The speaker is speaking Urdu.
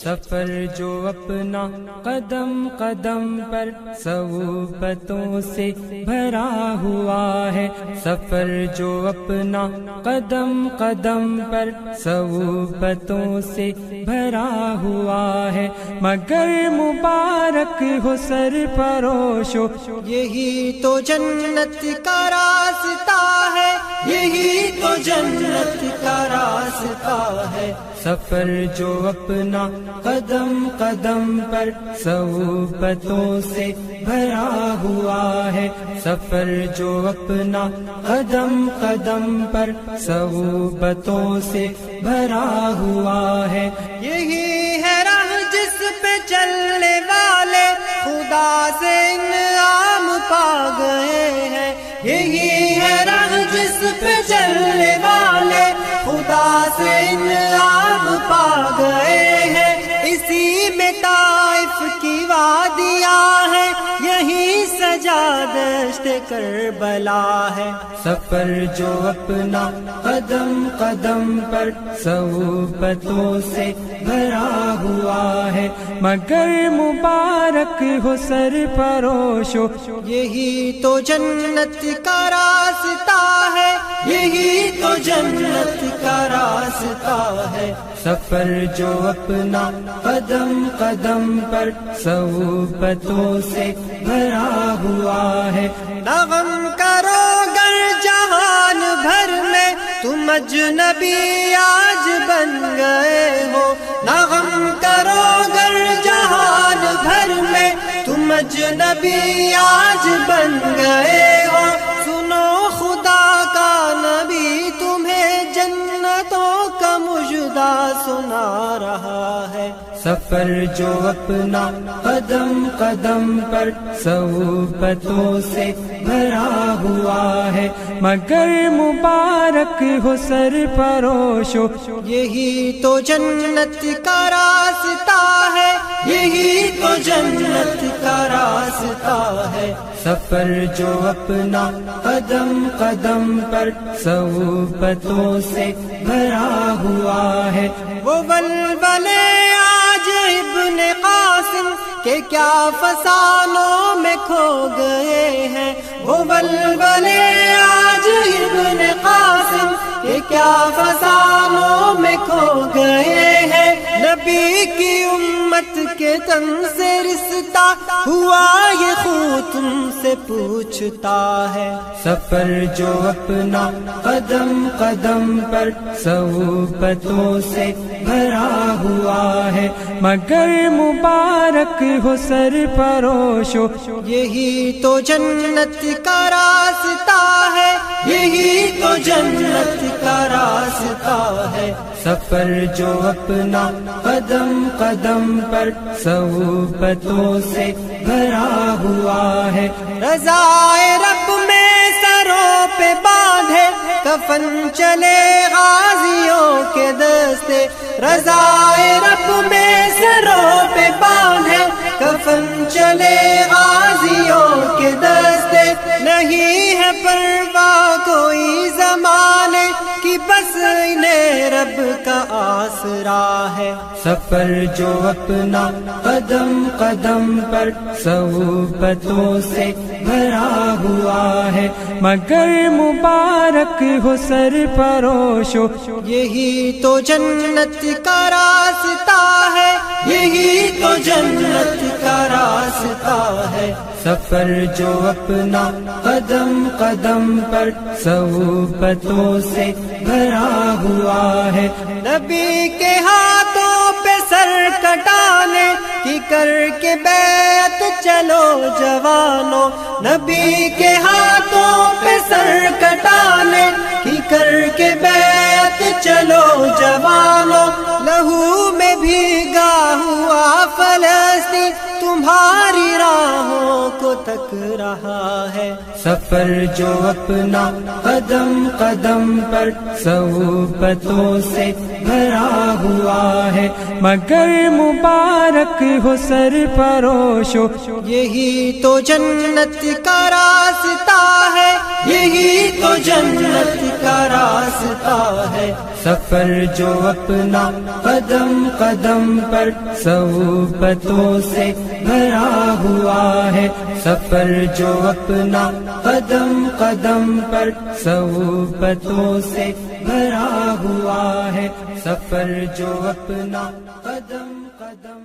سفر جو اپنا قدم قدم پر صحبتوں سے بھرا ہوا ہے، سفر جو اپنا قدم قدم پر صحبتوں سے بھرا ہوا ہے، مگر مبارک ہو سرفروشو، یہی تو جنت کا راستہ ہے، یہی تو جنت کا راستہ ہے۔ سفر جو اپنا قدم قدم پر صحبتوں سے بھرا ہوا ہے، سفر جو اپنا قدم قدم پر صحبتوں سے بھرا ہوا ہے، یہی ہے راہ جس پہ چلنے والے خدا سے انعام پا گئے ہیں، یہی ہے راہ جس پہ چلنے والے خدا سے انعام پا گئے ہیں۔ اسی میں طائف کی وادیاں ہیں، یہی سجا دشت کربلا ہے۔ سفر جو اپنا قدم قدم پر صحبتوں سے بھرا ہوا ہے، مگر مبارک ہو سرفروشو، یہی تو جنت کا راستہ ہے، یہی تو جنت کا راستہ ہے۔ سفر جو اپنا قدم قدم پر صحبتوں سے بھرا ہوا ہے، نہ غم کرو گر جہان بھر میں تم اجنبی آج بن گئے ہو، نہ غم کرو گر جہان بھر میں تم اجنبی آج بن گئے ہو، سنو خدا کا نبی تمہیں جنتوں کا مژدہ سنا رہا ہے۔ سفر جو اپنا قدم قدم پر صحبتوں سے بھرا ہوا ہے، مگر مبارک ہو سرفروشو، یہی تو جنت کا راستہ ہے، یہی تو جنت کا راستہ ہے۔ سفر جو اپنا قدم قدم پر صحبتوں سے بھرا ہوا ہے، وہ ولولے آج ابن قاسم کے کیا فسانوں میں کھو گئے ہیں، وہ ولولے آج ابن قاسم کے کیا فسانوں میں کھو گئے ہیں، نبی کی امت کے تن سے رشتہ ہوا یہ خون تم سے پوچھتا ہے۔ سفر جو اپنا قدم قدم پر صحبتوں سے بھرا ہوا ہے، مگر مبارک ہو سرفروشو، یہی تو جنت کا راستہ ہے، یہی تو جنت کا راستہ ہے۔ سفر جو اپنا قدم قدم پر صحبتوں سے بھرا ہوا ہے، رضائے رب میں سروں پہ باندھے کفن چلے غازیوں کے دستے، رضائے رب میں سروں پہ باندھے کفن چلے غازیوں کے دستے، نہیں ہے پرواہ کوئی زمانے کی بس انہیں رب کا آسرا ہے۔ سفر جو اپنا قدم قدم پر صحبتوں سے بھرا ہوا ہے، مگر مبارک ہو سرفروشو، یہی تو جنت کا راستہ ہے، یہی تو جنت کا راستہ ہے۔ سفر جو اپنا قدم قدم پر صحبتوں سے بھرا ہوا ہے، نبی کے ہاتھوں پہ سر کٹانے کی کر کے بیعت چلو جوانوں، نبی کے ہاتھوں پہ سر کٹانے کی کر کے بیعت چلو جوانوں، لہو میں بھیگا ہوا فلسطین تمہاری راہوں کو تک رہا ہے. سفر جو اپنا قدم قدم پر صحبتوں سے بھرا ہوا ہے، مگر مبارک ہو سرفروشو، یہی تو جنت کا راستہ ہے، یہی تو جنت کا راستہ ہے. سفر جو اپنا قدم قدم پر صحبتوں سے بھرا ہوا ہے، سفر جو اپنا قدم قدم پر صحبتوں سے بھرا ہوا ہے، سفر جو اپنا قدم قدم